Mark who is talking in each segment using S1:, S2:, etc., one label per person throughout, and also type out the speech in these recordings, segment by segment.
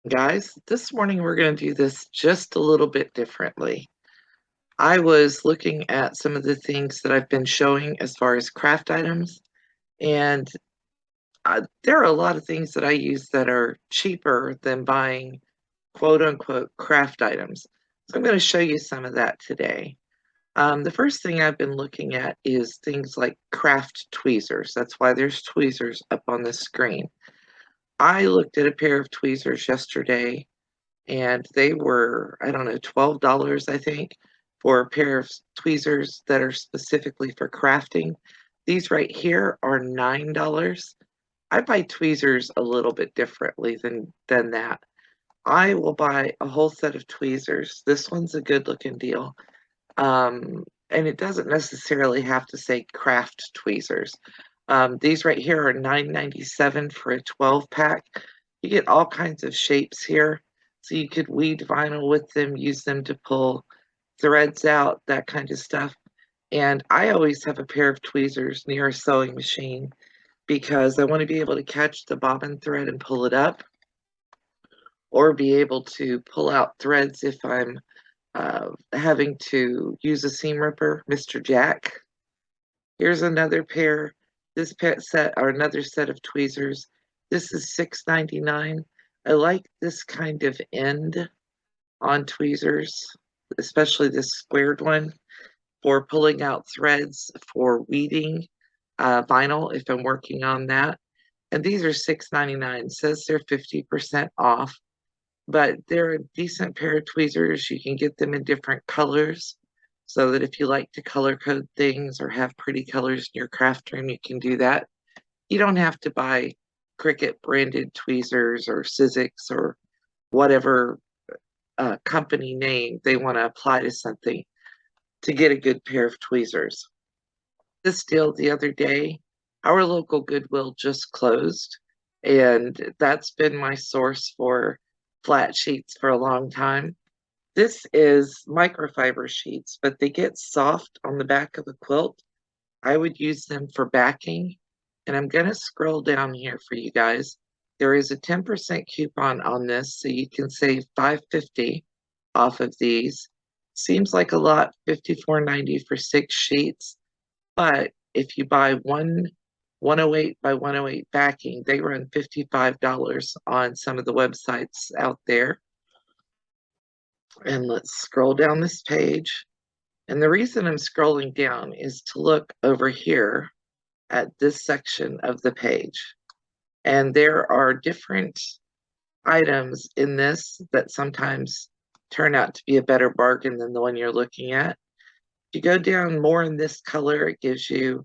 S1: Guys, this morning we're going to do this just a little bit differently. I was looking at some of the things that I've been showing as far as craft items, and there are a lot of things that I use that are cheaper than buying quote unquote craft items. So I'm going to show you some of that today. The first thing I've been looking at is things like craft tweezers. That's why there's tweezers up on the screen. I looked at a pair of tweezers yesterday and they were, I don't know, $12, I think, for a pair of tweezers that are specifically for crafting. These right here are $9. I buy tweezers a little bit differently than that. I will buy a whole set of tweezers. This one's a good looking deal. And it doesn't necessarily have to say craft tweezers. These right here are $9.97 for a 12 pack. You get all kinds of shapes here. So you could weed vinyl with them, use them to pull threads out, that kind of stuff. And I always have a pair of tweezers near a sewing machine because I want to be able to catch the bobbin thread and pull it up, or be able to pull out threads if I'm having to use a seam ripper, Mr. Jack. Here's another pair. This pet set or another set of tweezers. This is $6.99. I like this kind of end on tweezers, especially this squared one, for pulling out threads for weeding vinyl if I'm working on that. And these are $6.99. It says they're 50% off, but they're a decent pair of tweezers. You can get them in different colors so that if you like to color code things or have pretty colors in your craft room, you can do that. You don't have to buy Cricut branded tweezers or Sizzix or whatever company name they want to apply to something to get a good pair of tweezers. This deal the other day, our local Goodwill just closed, and that's been my source for flat sheets for a long time. This is microfiber sheets, but they get soft on the back of a quilt. I would use them for backing, and I'm going to scroll down here for you guys. There is a 10% coupon on this, so you can save $5.50 off of these. Seems like a lot, $54.90 for 6 sheets, but if you buy 108 by 108 backing, they run $55 on some of the websites out there. And let's scroll down this page. And the reason I'm scrolling down is to look over here at this section of the page. And there are different items in this that sometimes turn out to be a better bargain than the one you're looking at. If you go down more in this color, it gives you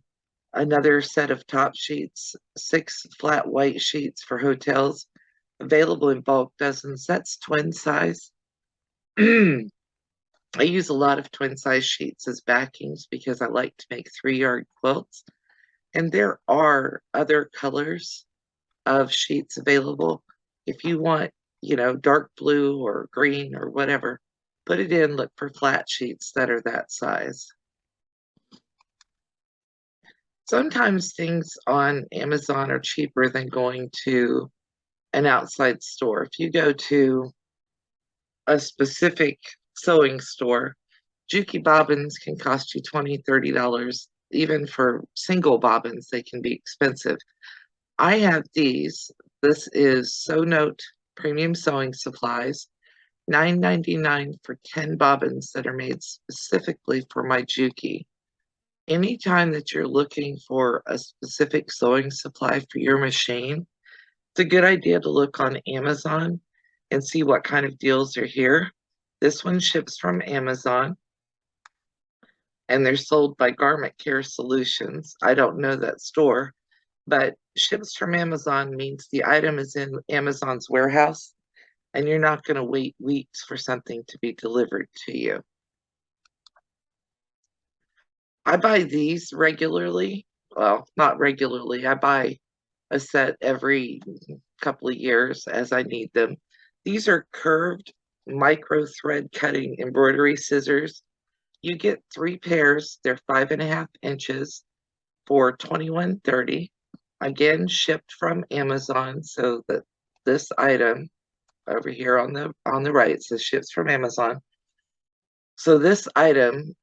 S1: another set of top sheets, 6 flat white sheets for hotels, available in bulk dozens. That's twin size. I use a lot of twin size sheets as backings because I like to make 3-yard quilts. And there are other colors of sheets available. If you want, dark blue or green or whatever, put it in, look for flat sheets that are that size. Sometimes things on Amazon are cheaper than going to an outside store. If you go to a specific sewing store, Juki bobbins can cost you $20, $30. Even for single bobbins, they can be expensive. I have these. This is Sew Note Premium Sewing Supplies, $9.99 for 10 bobbins that are made specifically for my Juki. Anytime that you're looking for a specific sewing supply for your machine, it's a good idea to look on Amazon and see what kind of deals are here. This one ships from Amazon, and they're sold by Garment Care Solutions. I don't know that store, but ships from Amazon means the item is in Amazon's warehouse, and you're not going to wait weeks for something to be delivered to you. I buy these regularly. Well, not regularly. I buy a set every couple of years as I need them. These are curved micro thread cutting embroidery scissors. You get 3 pairs. They're 5.5 inches for $21.30. Again, shipped from Amazon, so that this item over here on the right. It says ships from Amazon. So this item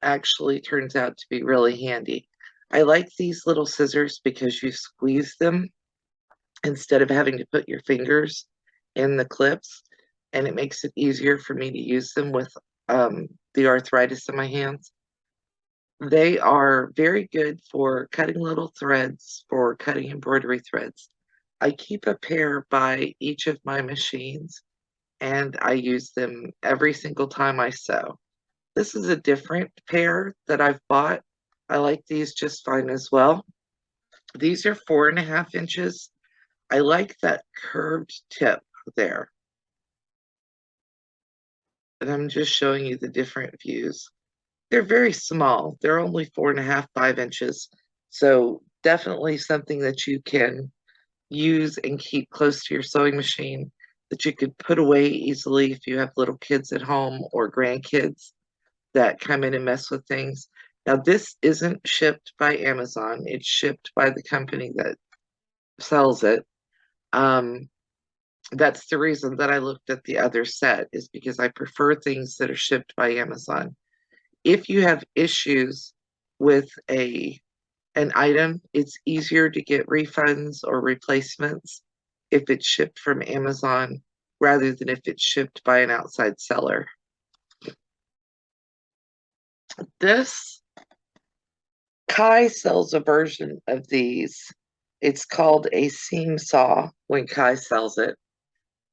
S1: actually turns out to be really handy. I like these little scissors because you squeeze them instead of having to put your fingers in the clips, and it makes it easier for me to use them with the arthritis in my hands. They are very good for cutting little threads, for cutting embroidery threads. I keep a pair by each of my machines, and I use them every single time I sew. This is a different pair that I've bought. I like these just fine as well. These are 4.5 inches. I like that curved tip there. And I'm just showing you the different views. They're very small. They're only 4.5, 5 inches. So definitely something that you can use and keep close to your sewing machine, that you could put away easily if you have little kids at home or grandkids that come in and mess with things. Now, this isn't shipped by Amazon. It's shipped by the company that sells it. Um, that's the reason that I looked at the other set, is because I prefer things that are shipped by Amazon. If you have issues with an item, it's easier to get refunds or replacements if it's shipped from Amazon rather than if it's shipped by an outside seller. This Kai sells a version of these. It's called a seam saw when Kai sells it,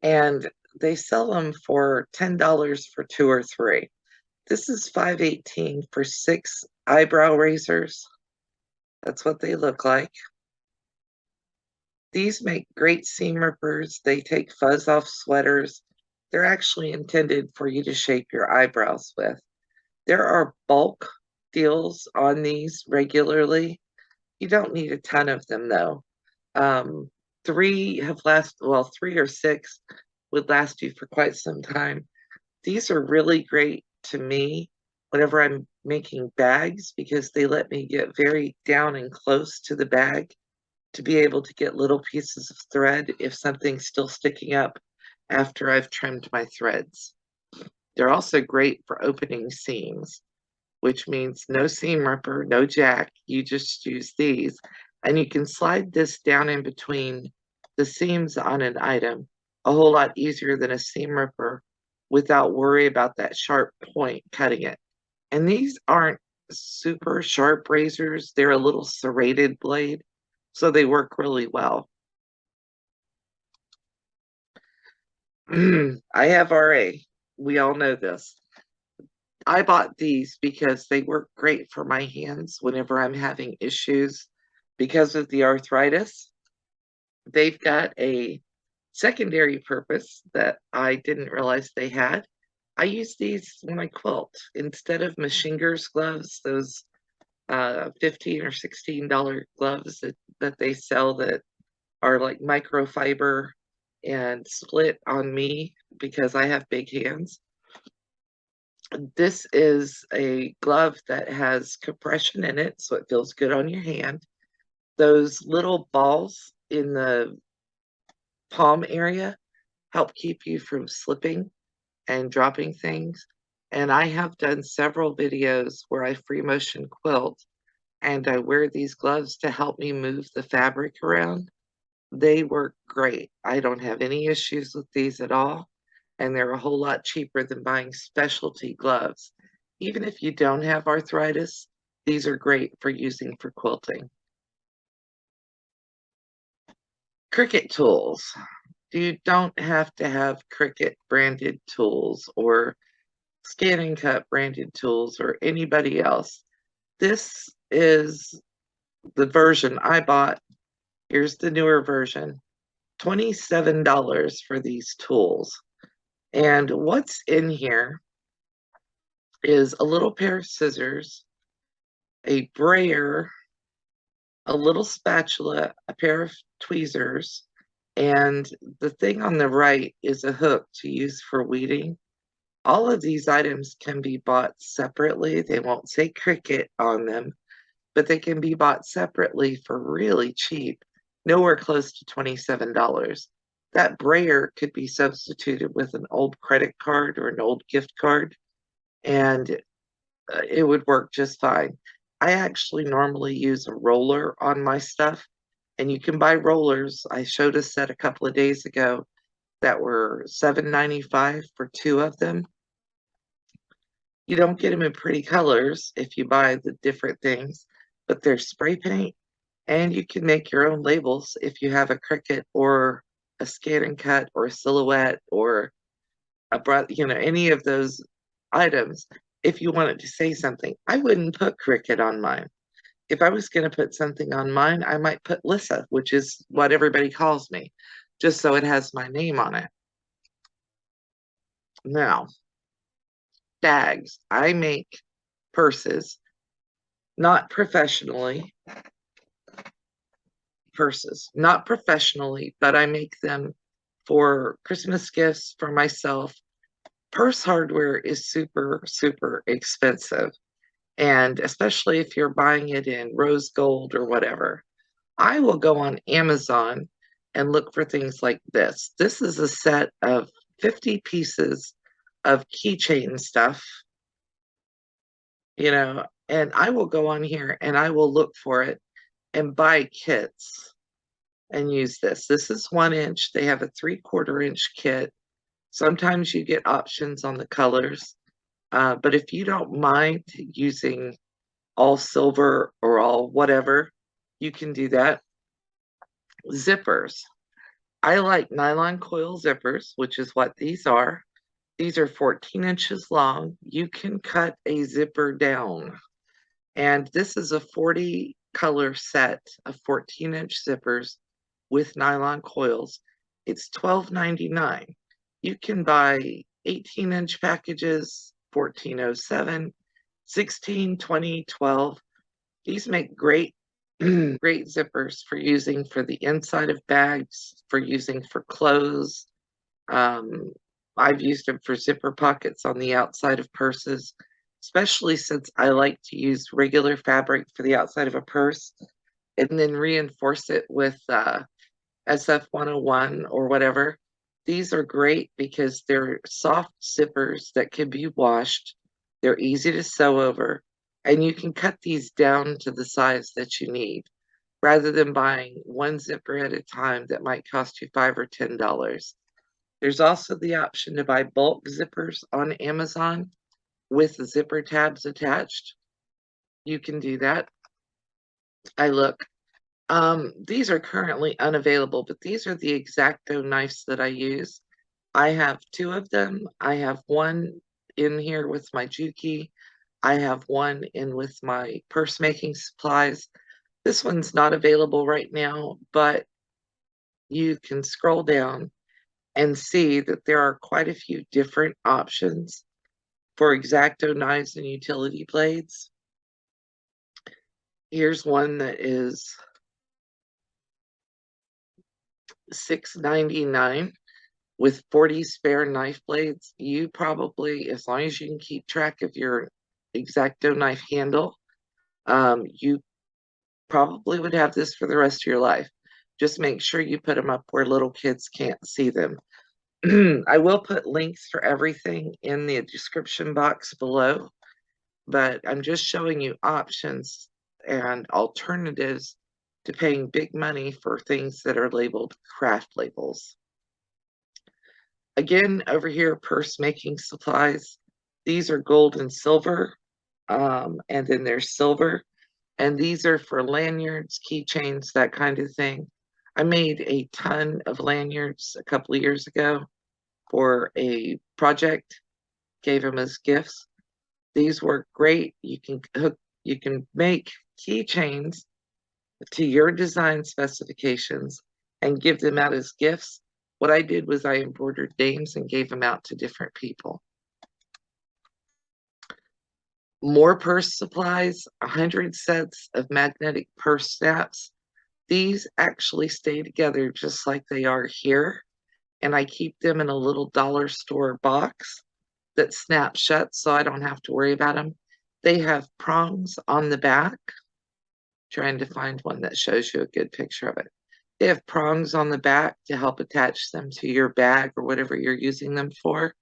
S1: and they sell them for $10 for two or three. This is $5.18 for 6 eyebrow razors. That's what they look like. These make great seam rippers. They take fuzz off sweaters. They're actually intended for you to shape your eyebrows with. There are bulk deals on these regularly. You don't need a ton of them though. Three well, 3 or 6 would last you for quite some time. These are really great to me whenever I'm making bags because they let me get very down and close to the bag to be able to get little pieces of thread if something's still sticking up after I've trimmed my threads. They're also great for opening seams, which means no seam ripper, no jack. You just use these, and you can slide this down in between the seams on an item a whole lot easier than a seam ripper without worry about that sharp point cutting it. And these aren't super sharp razors. They're a little serrated blade, so they work really well. I have RA. We all know this. I bought these because they work great for my hands whenever I'm having issues because of the arthritis. They've got a secondary purpose that I didn't realize they had. I use these when I quilt instead of Machinger's gloves, those $15 or $16 gloves that they sell that are like microfiber and split on me because I have big hands. This is a glove that has compression in it, so it feels good on your hand. Those little balls in the palm area help keep you from slipping and dropping things. And I have done several videos where I free motion quilt and I wear these gloves to help me move the fabric around. They work great. I don't have any issues with these at all, and they're a whole lot cheaper than buying specialty gloves. Even if you don't have arthritis, these are great for using for quilting. Cricut tools. You don't have to have Cricut branded tools or Scan and Cut branded tools or anybody else. This is the version I bought. Here's the newer version. $27 for these tools. And what's in here is a little pair of scissors, a brayer, a little spatula, a pair of tweezers, and the thing on the right is a hook to use for weeding. All of these items can be bought separately. They won't say Cricut on them, but they can be bought separately for really cheap, nowhere close to $27. that brayer could be substituted with an old credit card or an old gift card, and it would work just fine. I actually normally use a roller on my stuff, and you can buy rollers. I showed a set a couple of days ago that were $7.95 for two of them. You don't get them in pretty colors if you buy the different things, but they're spray paint, and you can make your own labels if you have a Cricut or a Scan and Cut or a Silhouette or any of those items. If you wanted to say something, I wouldn't put Cricut on mine. If I was going to put something on mine, I might put Lissa, which is what everybody calls me, just so it has my name on it. Now, bags. I make purses, not professionally, not professionally, but I make them for Christmas gifts for myself. Purse hardware is super, super expensive. And especially if you're buying it in rose gold or whatever, I will go on Amazon and look for things like this. This is a set of 50 pieces of keychain stuff, and I will go on here and I will look for it and buy kits and use this. This is 1 inch. They have a 3/4 inch kit. Sometimes you get options on the colors, but if you don't mind using all silver or all whatever, you can do that. Zippers. I like nylon coil zippers, which is what these are. These are 14 inches long. You can cut a zipper down. And this is a 40 color set of 14-inch zippers with nylon coils. It's $12.99. You can buy 18-inch packages, $14.07, 16, 20, 12. These make great great zippers for using for the inside of bags, for using for clothes. I've used them for zipper pockets on the outside of purses, especially since I like to use regular fabric for the outside of a purse and then reinforce it with SF101 or whatever. These are great because they're soft zippers that can be washed. They're easy to sew over, and you can cut these down to the size that you need rather than buying one zipper at a time that might cost you $5 or $10. There's also the option to buy bulk zippers on Amazon with the zipper tabs attached. You can do that. I look. These are currently unavailable, but these are the X-Acto knives that I use. I have two of them. I have one in here with my Juki. I have one in with my purse making supplies. This one's not available right now, but you can scroll down and see that there are quite a few different options for X-Acto knives and utility blades. Here's one that is $6.99 with 40 spare knife blades. You probably, as long as you can keep track of your X-Acto knife handle, you probably would have this for the rest of your life. Just make sure you put them up where little kids can't see them. I will put links for everything in the description box below, but I'm just showing you options and alternatives to paying big money for things that are labeled craft labels. Again, over here, purse making supplies. These are gold and silver, and then there's silver. And these are for lanyards, keychains, that kind of thing. I made a ton of lanyards a couple of years ago for a project, gave them as gifts. These work great. You can make keychains to your design specifications and give them out as gifts. What I did was I embroidered names and gave them out to different people. More purse supplies, 100 sets of magnetic purse snaps. These actually stay together just like they are here, and I keep them in a little dollar store box that snaps shut so I don't have to worry about them. They have prongs on the back. Trying to find one that shows you a good picture of it. They have prongs on the back to help attach them to your bag or whatever you're using them for.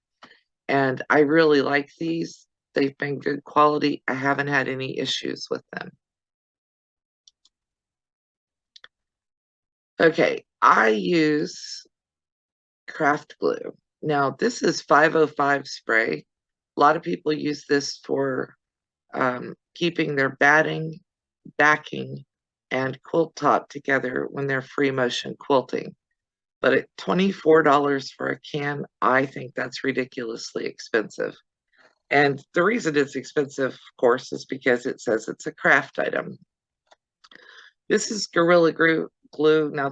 S1: And I really like these. They've been good quality. I haven't had any issues with them. Okay, I use craft glue. Now, this is 505 spray. A lot of people use this for keeping their batting, backing, and quilt top together when they're free motion quilting. But at $24 for a can, I think that's ridiculously expensive. And the reason it's expensive, of course, is because it says it's a craft item. This is Gorilla Glue. Now,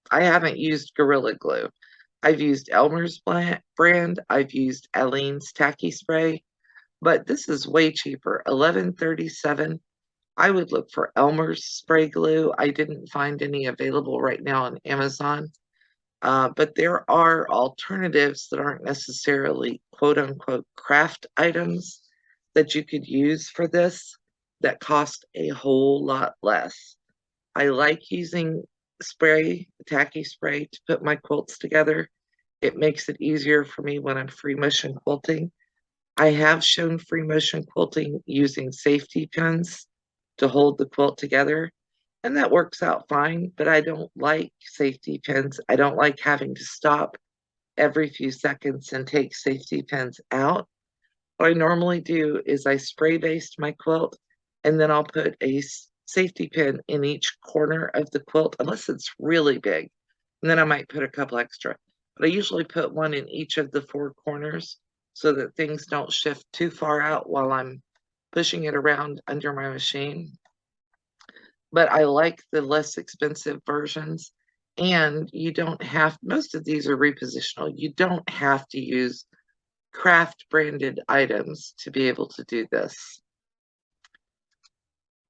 S1: I haven't used Gorilla Glue. I've used Elmer's brand. I've used Aleene's Tacky Spray, but this is way cheaper, $11.37. I would look for Elmer's spray glue. I didn't find any available right now on Amazon, but there are alternatives that aren't necessarily quote unquote craft items that you could use for this that cost a whole lot less. I like using tacky spray to put my quilts together. It makes it easier for me when I'm free motion quilting. I have shown free motion quilting using safety pins to hold the quilt together, and that works out fine, but I don't like safety pins. I don't like having to stop every few seconds and take safety pins out. What I normally do is I spray baste my quilt, and then I'll put a safety pin in each corner of the quilt, unless it's really big. And then I might put a couple extra. But I usually put one in each of the four corners so that things don't shift too far out while I'm pushing it around under my machine. But I like the less expensive versions. And you don't have, most of these are repositional. You don't have to use craft branded items to be able to do this.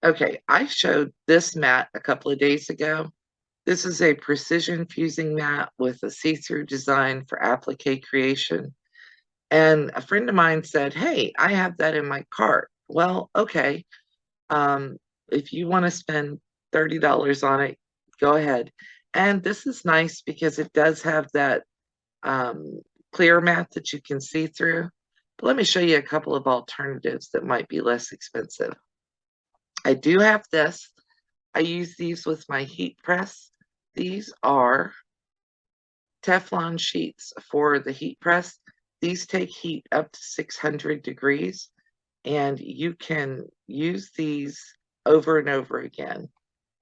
S1: Okay, I showed this mat a couple of days ago. This is a precision fusing mat with a see-through design for applique creation. And a friend of mine said, hey, I have that in my cart. Well, okay. If you want to spend $30 on it, go ahead. And this is nice because it does have that clear mat that you can see through. But let me show you a couple of alternatives that might be less expensive. I do have this. I use these with my heat press. These are Teflon sheets for the heat press. These take heat up to 600 degrees, and you can use these over and over again.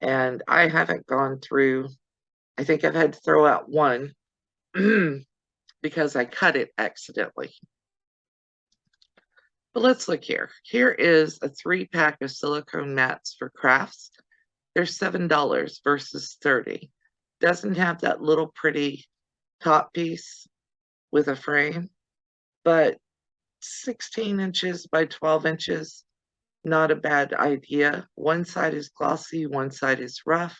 S1: And I haven't gone through, I think I've had to throw out one because I cut it accidentally. But let's look here. Here is a 3-pack of silicone mats for crafts. They're $7 versus $30. Doesn't have that little pretty top piece with a frame, but 16 inches by 12 inches, not a bad idea. One side is glossy, one side is rough.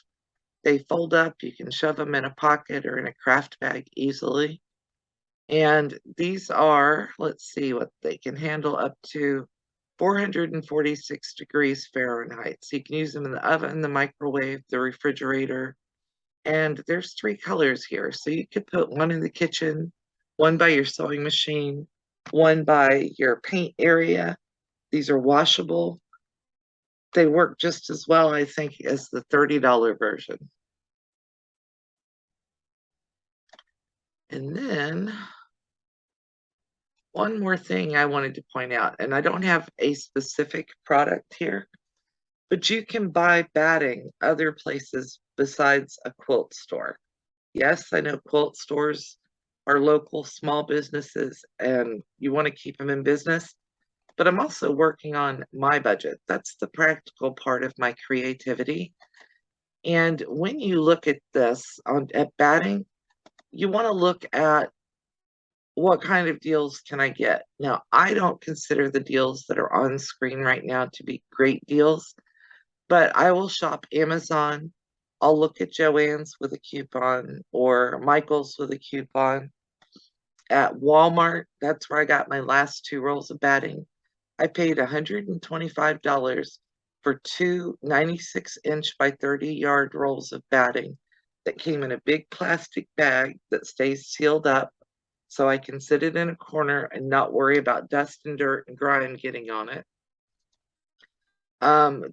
S1: They fold up. You can shove them in a pocket or in a craft bag easily. And these are, let's see what they can handle, up to 446 degrees Fahrenheit. So you can use them in the oven, the microwave, the refrigerator. And there's 3 colors here. So you could put one in the kitchen, one by your sewing machine, one by your paint area. These are washable. They work just as well, I think, as the $30 version. And then one more thing I wanted to point out, and I don't have a specific product here, but you can buy batting other places besides a quilt store. Yes, I know quilt stores are local small businesses and you want to keep them in business, but I'm also working on my budget. That's the practical part of my creativity. And when you look at this at batting, you want to look at what kind of deals can I get? Now, I don't consider the deals that are on screen right now to be great deals, but I will shop Amazon. I'll look at Joann's with a coupon or Michael's with a coupon. At Walmart, that's where I got my last 2 rolls of batting. I paid $125 for 2 96-inch by 30-yard rolls of batting. that came in a big plastic bag that stays sealed up so I can sit it in a corner and not worry about dust and dirt and grime getting on it.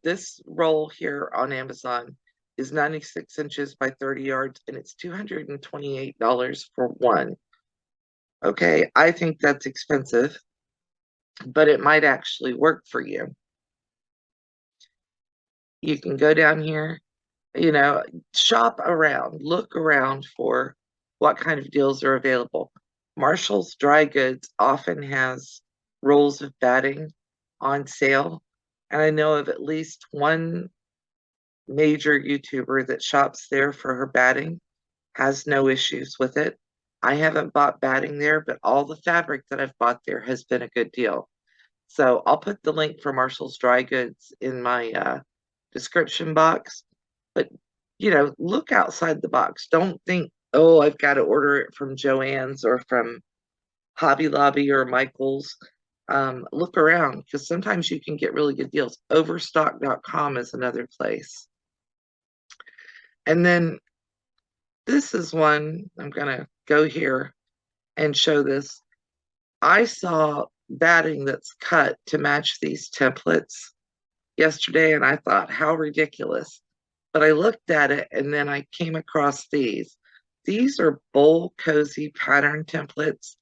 S1: This roll here on Amazon is 96 inches by 30 yards, and it's $228 for one. Okay, I think that's expensive, but it might actually work for you. You can go down here, shop around, look around for what kind of deals are available. Marshall's Dry Goods often has rolls of batting on sale, and I know of at least one major YouTuber that shops there for her batting, has no issues with it. I haven't bought batting there, but all the fabric that I've bought there has been a good deal. So I'll put the link for Marshall's Dry Goods in my description box. But, look outside the box. Don't think, oh, I've got to order it from Joann's or from Hobby Lobby or Michael's. Look around because sometimes you can get really good deals. Overstock.com is another place. And then this is one, I'm going to go here and show this. I saw batting that's cut to match these templates yesterday, and I thought, how ridiculous. But I looked at it and then I came across these. These are bowl cozy pattern templates.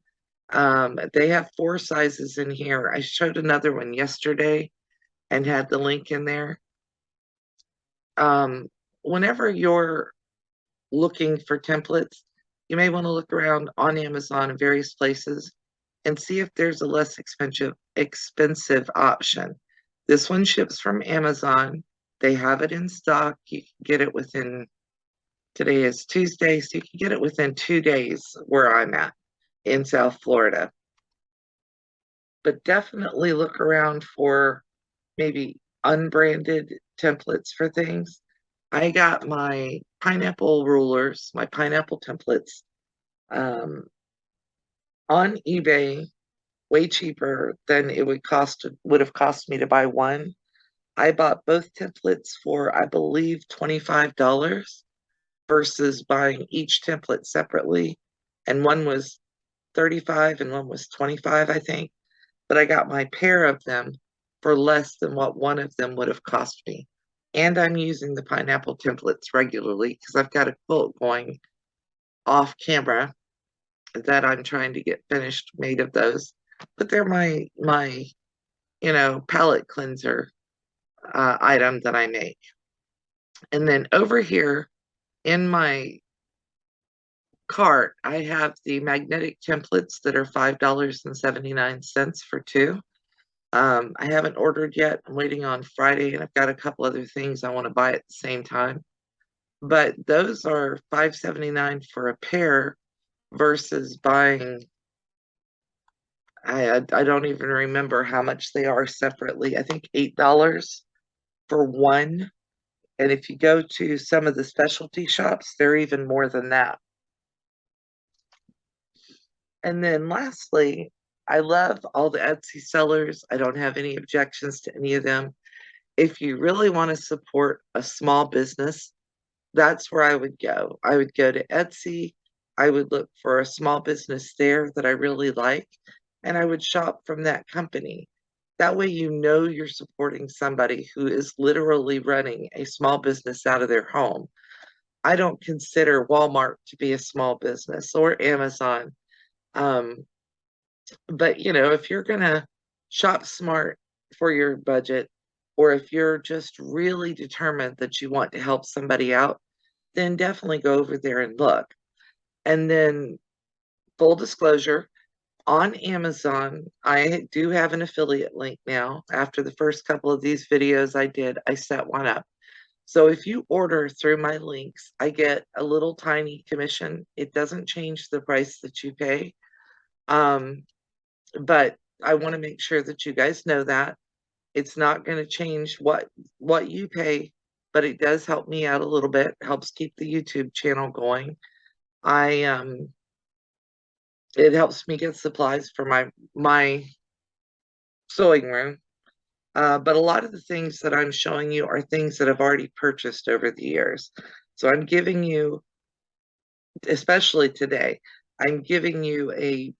S1: They have 4 sizes in here. I showed another one yesterday and had the link in there. Whenever you're looking for templates, you may want to look around on Amazon and various places and see if there's a less expensive option. This one ships from Amazon. They have it in stock. You can get it within, today is Tuesday, so you can get it within 2 days where I'm at in South Florida. But definitely look around for maybe unbranded templates for things. I got my pineapple rulers, my pineapple templates on eBay way cheaper than it would have cost me to buy one. I bought both templates for, I believe, $25 versus buying each template separately. And one was 35 and one was 25, I think. But I got my pair of them for less than what one of them would have cost me. And I'm using the pineapple templates regularly because I've got a quilt going off camera that I'm trying to get finished made of those. But they're my palette cleanser item that I make. And then over here in my cart, I have the magnetic templates that are $5.79 for 2. I haven't ordered yet. I'm waiting on Friday, and I've got a couple other things I want to buy at the same time. But those are $5.79 for a pair versus buying, I don't even remember how much they are separately. I think $8 for one. And if you go to some of the specialty shops, they're even more than that. And then lastly, I love all the Etsy sellers. I don't have any objections to any of them. If you really want to support a small business, that's where I would go. I would go to Etsy. I would look for a small business there that I really like, and I would shop from that company. That way, you're supporting somebody who is literally running a small business out of their home. I don't consider Walmart to be a small business or Amazon. But if you're gonna shop smart for your budget, or if you're just really determined that you want to help somebody out, then definitely go over there and look. And then, full disclosure, on Amazon, I do have an affiliate link now. After the first couple of these videos I set one up. So if you order through my links, I get a little tiny commission. It doesn't change the price that you pay. But I want to make sure that you guys know that it's not going to change what you pay, but it does help me out a little bit, helps keep the YouTube channel going. It helps me get supplies for my sewing room. But a lot of the things that I'm showing you are things that I've already purchased over the years. So I'm giving you especially today. I'm giving you a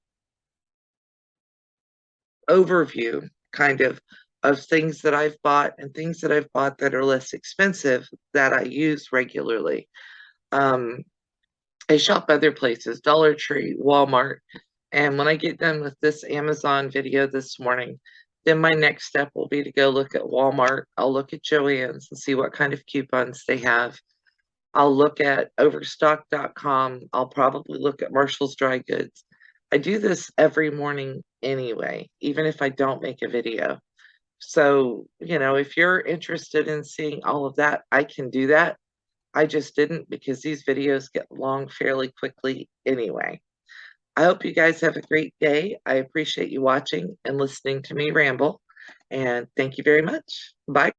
S1: overview kind of things that I've bought and things that I've bought that are less expensive that I use regularly. Um, I shop other places, Dollar Tree, Walmart, and when I get done with this Amazon video this morning, then my next step will be to go look at Walmart. I'll look at Joann's and see what kind of coupons they have. I'll look at overstock.com. I'll probably look at Marshall's Dry Goods. I do this every morning anyway, even if I don't make a video. So, if you're interested in seeing all of that, I can do that. I just didn't because these videos get long fairly quickly anyway. I hope you guys have a great day. I appreciate you watching and listening to me ramble. And thank you very much. Bye.